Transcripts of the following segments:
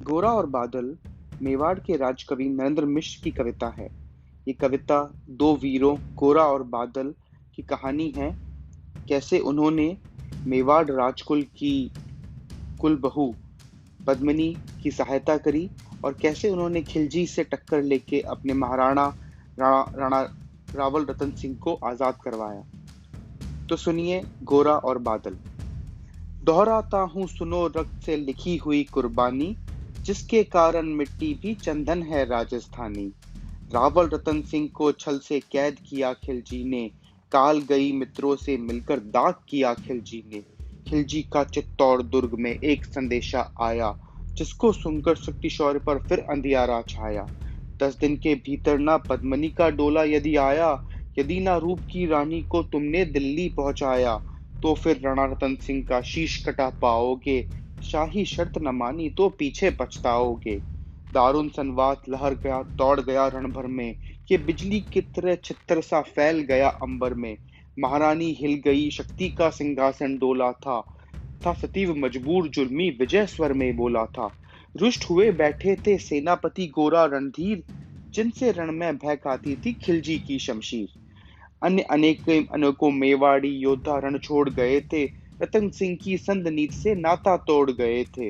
गोरा और बादल मेवाड़ के राजकवि नरेंद्र मिश्र की कविता है। ये कविता दो वीरों गोरा और बादल की कहानी है। कैसे उन्होंने मेवाड़ राजकुल की कुलबहू पद्मिनी की सहायता करी और कैसे उन्होंने खिलजी से टक्कर लेके अपने महाराणा राणा रावल रतन सिंह को आजाद करवाया। तो सुनिए गोरा और बादल। दोहराता हूँ सुनो रक्त से लिखी हुई कुर्बानी, जिसके कारण मिट्टी भी चंदन है राजस्थानी। रावल रतन सिंह को छल से कैद किया खिलजी ने, काल गई मित्रों से मिलकर दाग किया खिलजी ने। खिलजी का चित्तौड़ दुर्ग में एक संदेशा आया, जिसको सुनकर शक्ति शौर्य पर फिर अंधियारा छाया। 10 दिन के भीतर ना पद्मनी का डोला यदि आया, यदि ना रूप की रानी को तुमने दिल्ली पहुंचाया, तो फिर राणा रतन सिंह का शीश कटा पाओगे। शाही शर्त न मानी तो पीछे पछताओगे। दारुण संवाद लहर गया दौड़ गया रण भर में, ये बिजली की तरह छितर सा फैल गया अंबर में। महारानी हिल गई, शक्ति का सिंहासन डोला था सतीव मजबूर जुल्मी विजय स्वर में बोला था। रुष्ट हुए बैठे थे सेनापति गोरा रणधीर, जिनसे रण में भय खाती थी खिलजी की शमशीर। अन्य अनेकों मेवाड़ी योद्धा रण छोड़ गए थे, रतन सिंह की संध नीति से नाता तोड़ गए थे।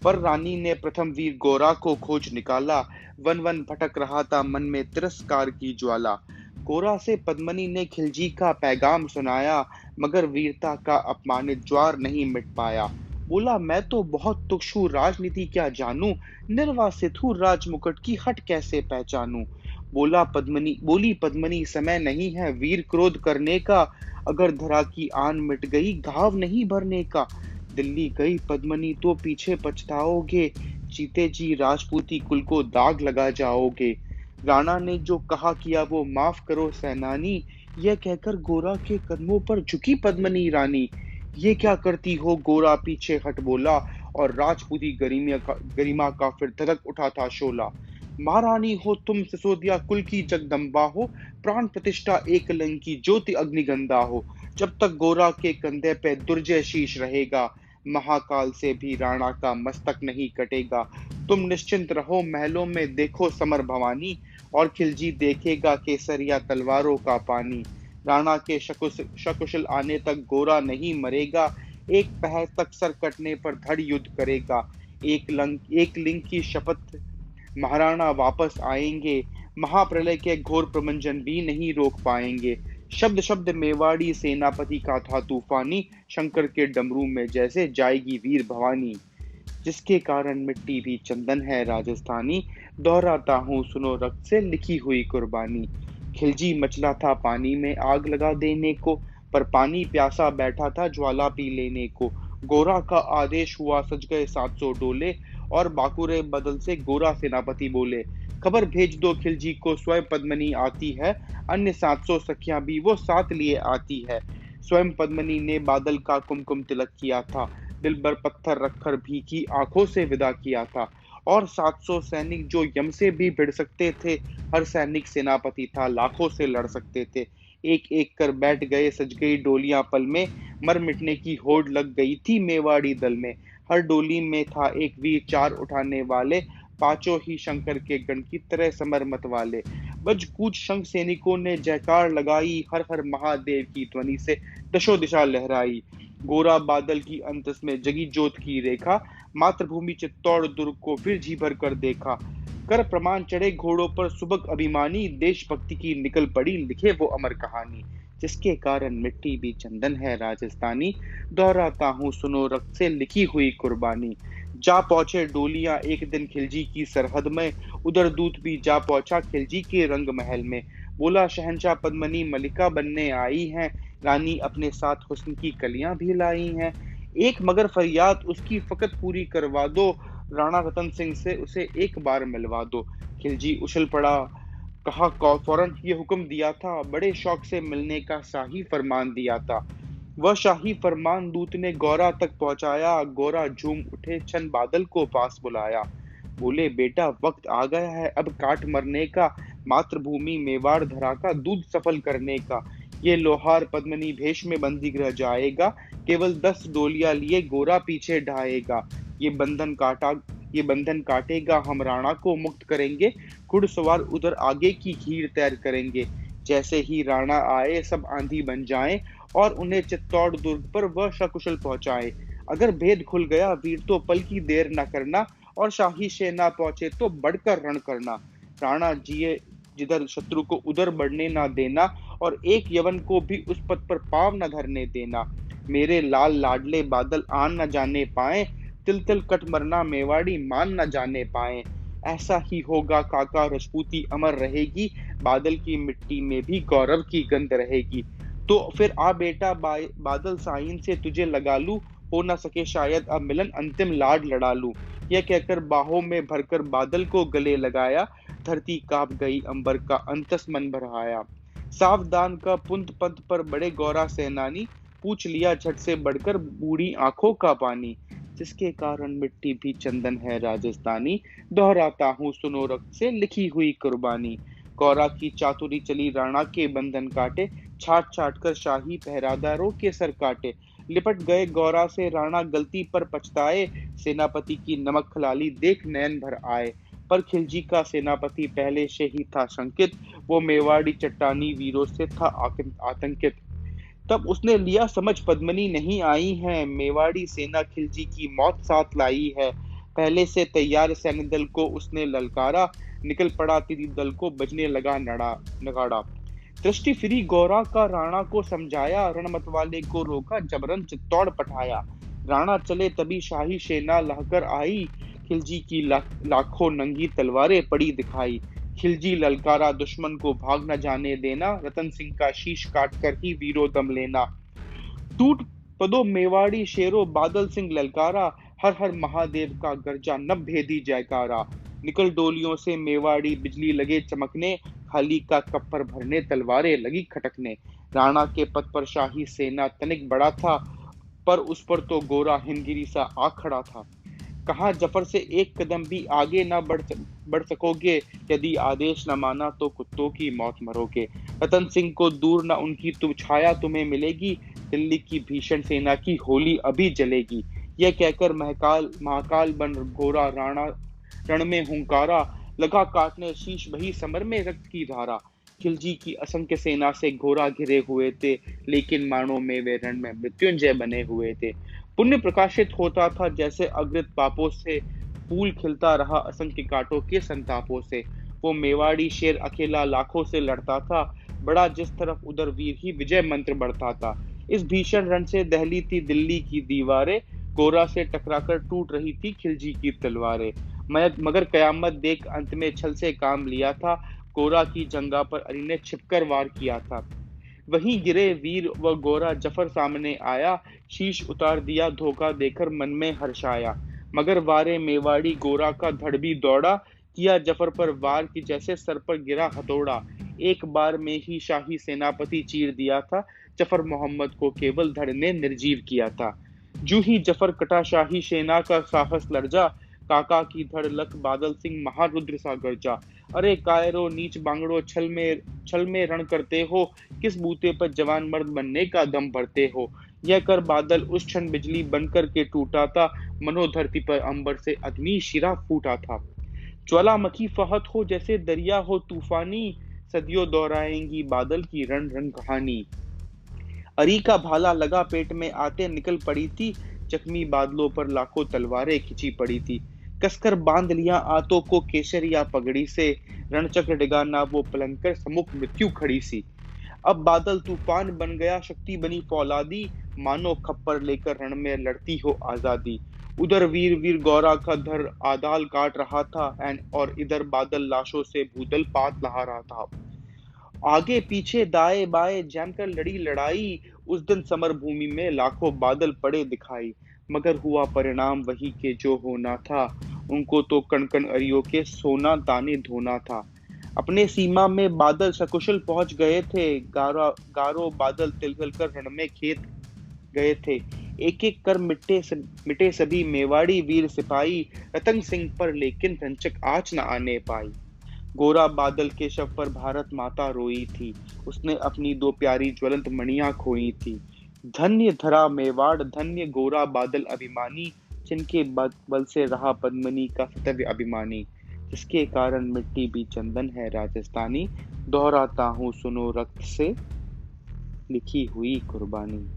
पर रानी ने प्रथम वीर गोरा को खोज निकाला, वन वन भटक रहा था मन में तिरस्कार की ज्वाला। गोरा से पद्मनी ने खिलजी का पैगाम सुनाया, मगर वीरता का अपमानित ज्वार नहीं मिट पाया। बोला मैं तो बहुत तुक्ष हूँ, राजनीति क्या जानूं, निर्वासित हूँ, राजमुकुट की हट कैसे पहचानूं। बोली पद्मनी समय नहीं है वीर क्रोध करने का, अगर धरा की आन मिट गई घाव नहीं भरने का। दिल्ली गई पद्मनी तो पीछे पछताओगे, जीते जी राजपूती कुल को दाग लगा जाओगे। राणा ने जो कहा किया वो माफ करो सेनानी, यह कहकर गोरा के कदमों पर झुकी पद्मनी रानी। ये क्या करती हो गोरा पीछे हट बोला, और राजपूती गरिमा का फिर धधक उठा था शोला। महारानी हो तुम, सिसोदिया कुल की जगदम्बा हो, प्राण प्रतिष्ठा एक लंकी ज्योति अग्निगंधा हो। जब तक गोरा के कंधे पे दुर्जय शीश रहेगा, महाकाल से भी राणा का मस्तक नहीं कटेगा। तुम निश्चिंत रहो महलों में देखो समर भवानी, और खिलजी देखेगा केसरिया तलवारों का पानी। राणा के सकुशल आने तक गोरा नहीं मरेगा, एक पहर तक सर कटने पर धड़ युद्ध करेगा। एक लिंग की शपथ महाराणा वापस आएंगे, महाप्रलय के घोर प्रमंजन भी नहीं रोक पाएंगे। शब्द शब्द मेवाड़ी सेनापति का था तूफानी, शंकर के डमरू में जैसे जाएगी वीर भवानी। जिसके कारण मिट्टी भी चंदन है राजस्थानी, दोहराता हूँ सुनो रक्त से लिखी हुई कुर्बानी। खिलजी मचला था पानी में आग लगा देने को, पर पानी प्यासा बैठा था ज्वाला पी लेने को। गोरा का आदेश हुआ सज गए 700 डोले, और बाकुरे बदल से गोरा सेनापति बोले, खबर भेज दो खिलजी को स्वयं पद्मनी आती है, अन्य 700 सखियां भी वो साथ लिए आती है। स्वयं पद्मनी ने बादल का कुमकुम तिलक किया था, दिल पर पत्थर रखकर भी की आंखों से विदा किया था। और 700 सैनिक जो यम से भी भिड़ सकते थे, हर सैनिक सेनापति था लाखों से लड़ सकते थे। एक एक कर बैठ गए सज गई डोलियां पल में, मर मिटने की होड़ लग गई थी मेवाड़ी दल में। हर डोली में था एक वीर चार उठाने वाले, पांचों ही शंकर के गण की तरह समर मत वाले। बज कूच शंख सैनिकों ने जयकार लगाई, हर हर महादेव की ध्वनि से दशो दिशा लहराई। गोरा बादल की अंतस में जगी ज्योत की रेखा, मातृभूमि चित्तौड़ दुर्ग को फिर जी भर कर देखा। कर प्रमाण चढ़े घोड़ों पर सुबक अभिमानी, देशभक्ति की निकल पड़ी लिखे वो अमर कहानी। जिसके कारण मिट्टी भी चंदन है राजस्थानी, दोहराता हूँ सुनो रक्त से लिखी हुई कुर्बानी। जा पहुंचे डोलियां एक दिन खिलजी की सरहद में, उधर दूत भी जा पहुंचा खिलजी के रंग महल में। बोला शहंशाह पद्मनी मलिका बनने आई हैं, रानी अपने साथ हुस्न की कलियां भी लाई हैं। एक मगर फरियाद उसकी फकत पूरी करवा दो, राणा रतन सिंह से उसे एक बार मिलवा दो। खिलजी उछल पड़ा, कहा फौरन ये हुक्म दिया था, बड़े शौक से मिलने का शाही फरमान दिया था। वह शाही फरमान दूत ने गौरा तक पहुंचाया, गोरा झूम उठे छन बादल को पास बुलाया। बोले बेटा वक्त आ गया है अब काट मरने का, मातृभूमि मेवाड़ धरा का दूध सफल करने का। ये लोहार पद्मनी भेष में बंदी रह जाएगा, केवल 10 डोलियां लिए गोरा पीछे ढाएगा। ये बंधन काटा ये बंधन काटेगा, हम राणा को मुक्त करेंगे। घुड़सवार उधर आगे की भीड़ तैर करेंगे। जैसे ही राणा आए सब आंधी बन जाएं और उन्हें चित्तौड़ दुर्ग पर वह सकुशल पहुंचाए। अगर भेद खुल गया वीर तो पल की देर न करना, और शाही सेना पहुंचे तो बढ़कर रण करना। राणा जिए जिधर शत्रु को उधर बढ़ने ना देना, और एक यवन को भी उस पद पर पांव न धरने देना। मेरे लाल लाडले बादल आन न जाने पाए, तिल तिल कट मरना मेवाड़ी मान न जाने पाए। ऐसा ही होगा काका, राजपूती अमर रहेगी, बादल की मिट्टी में भी गौरव की गंध रहेगी। तो फिर आ बेटा बादल साइन से तुझे लगा लूं, हो ना सके शायद अब मिलन, अंतिम लाड लड़ा लूं। यह कहकर बाहों में भरकर बादल को गले लगाया, धरती कांप गई अंबर का अंतस मन भराया। सावधान का पुंत पंथ पर बड़े गौरा सेनानी, पूछ लिया झट से बढ़कर बूढ़ी आंखों का पानी। जिसके कारण मिट्टी भी चंदन है राजस्थानी, दोहराता हूँ सुनो रक्त से लिखी हुई कुर्बानी। गौरा की चातुरी चली राणा के बंधन काटे, छाट छाट कर शाही पहरादारों के सर काटे। लिपट गए गौरा से राणा गलती पर पछताए, सेनापति की नमक खलाली देख नयन भर आए। पर खिलजी का सेनापति पहले से ही था शंकित, वो मेवाड़ी चट्टानी वीरों से था आतंकित। तब उसने लिया समझ पद्मनी नहीं आई है, मेवाड़ी सेना खिलजी की मौत साथ लाई है। पहले से तैयार सैन्य दल को उसने ललकारा, निकल पड़ा तीरी दल को बजने लगा नगाड़ा। दृष्टि फिरी गौरा का राणा को समझाया, रण मतवाले को रोका जबरन चित्तौड़ पठाया। राणा चले तभी शाही सेना लहकर आई, खिलजी की लाखों नंगी तलवारें पड़ी दिखाई। खिलजी ललकारा दुश्मन को भाग न जाने देना, रतन सिंह का शीश काट कर ही वीरो दम लेना। टूट पदो मेवाड़ी शेरो बादल सिंह ललकारा, हर हर महादेव का गर्जा नभ भेदी जयकारा। निकल डोलियों से मेवाड़ी बिजली लगे चमकने, खाली का कप्पर भरने तलवारें लगी खटकने। राणा के पथ पर शाही सेना तनिक बड़ा था, पर उस पर तो गोरा हिमगिरी सा आ खड़ा था। कहा जफर से एक कदम भी आगे न बढ़ सकोगे, यदि आदेश न माना तो कुत्तों की मौत मरोगे। रतन सिंह को दूर न उनकी छाया तुम्हें मिलेगी, दिल्ली की भीषण सेना की होली अभी जलेगी। यह कहकर महाकाल बन गोरा राणा रण में हुंकारा, लगा काटने शीश वही समर में रक्त की धारा। खिलजी की असंख्य सेना से घोड़ा घिरे हुए थे, लेकिन मानो में वे रण में मृत्युंजय बने हुए थे। पुण्य प्रकाशित होता था जैसे अग्रित पापों से, फूल खिलता रहा असंख्य कांटों के संतापों से। वो मेवाड़ी शेर अकेला लाखों से लड़ता था, बड़ा जिस तरफ उधर वीर ही विजय मंत्र बढ़ता था। इस भीषण रण से दहली थी दिल्ली की दीवारें, गोरा से टकराकर टूट रही थी खिलजी की तलवारें। मगर कयामत देख अंत में छल से काम लिया था, गोरा की जंगा पर अली ने छिपकर वार किया था। वहीं गिरे वीर व गोरा जफर सामने आया, शीश उतार दिया धोखा देकर मन में हर्षाया। मगर वारे मेवाड़ी गोरा का धड़ भी दौड़ा, किया जफर पर वार की जैसे सर पर गिरा हथौड़ा। एक बार में ही शाही सेनापति चीर दिया था, जफर मोहम्मद को केवल धड़ ने निर्जीव किया था। जूं ही जफर कटा शाही सेना का साहस लर्जा, काका की धड़ लख बादल सिंह महारुद्र सा गर्जा। अरे कायरो नीच बांगड़ो छल में रण करते हो, किस बूते पर जवान मर्द बनने का दम भरते हो। यह कर बादल उस क्षण बिजली बनकर के टूटा था, मनोधरती पर अंबर से अग्नि शिरा फूटा था। ज्वालामुखी फहत हो जैसे दरिया हो तूफानी, सदियों दोहराएंगी बादल की रण रण कहानी। अरी का भाला लगा पेट में आते निकल पड़ी थी, जख्मी बादलों पर लाखों तलवारें खिंची पड़ी थी। कसकर बांध लिया आंतों को केसर या पगड़ी से, रणचक्र डिगा ना वो पलंकर सम्मुख मृत्यु खड़ी सी। अब बादल तूफान बन गया शक्ति बनी फौलादी, मानो खप्पर लेकर रण में लड़ती हो आजादी। उधर वीर वीर गौरा का धर आदाल काट रहा था, और इधर बादल लाशों से भूदल पात लहा रहा था। आगे पीछे दाएं बाएं जानकर लड़ी लड़ाई, उस दिन समर भूमि में लाखों बादल पड़े दिखाई। मगर हुआ परिणाम वही के जो होना था, उनको तो कण कण अरियों के सोना दाने धोना था। अपने सीमा में बादल सकुशल पहुंच गए थे, गारो बादल तिलगल कर रण में खेत गए थे। एक एक कर मिटे सभी मेवाड़ी वीर सिपाही, रतन सिंह पर लेकिन रंचक आँच न आने पाई। गोरा बादल के शव पर भारत माता रोई थी, उसने अपनी दो प्यारी ज्वलंत मणियां खोई थी। धन्य धरा मेवाड़, धन्य गोरा बादल अभिमानी, जिनके बल से रहा पद्मिनी का सतव्य अभिमानी, जिसके कारण मिट्टी भी चंदन है राजस्थानी, दोहराता हूँ सुनो रक्त से लिखी हुई कुर्बानी।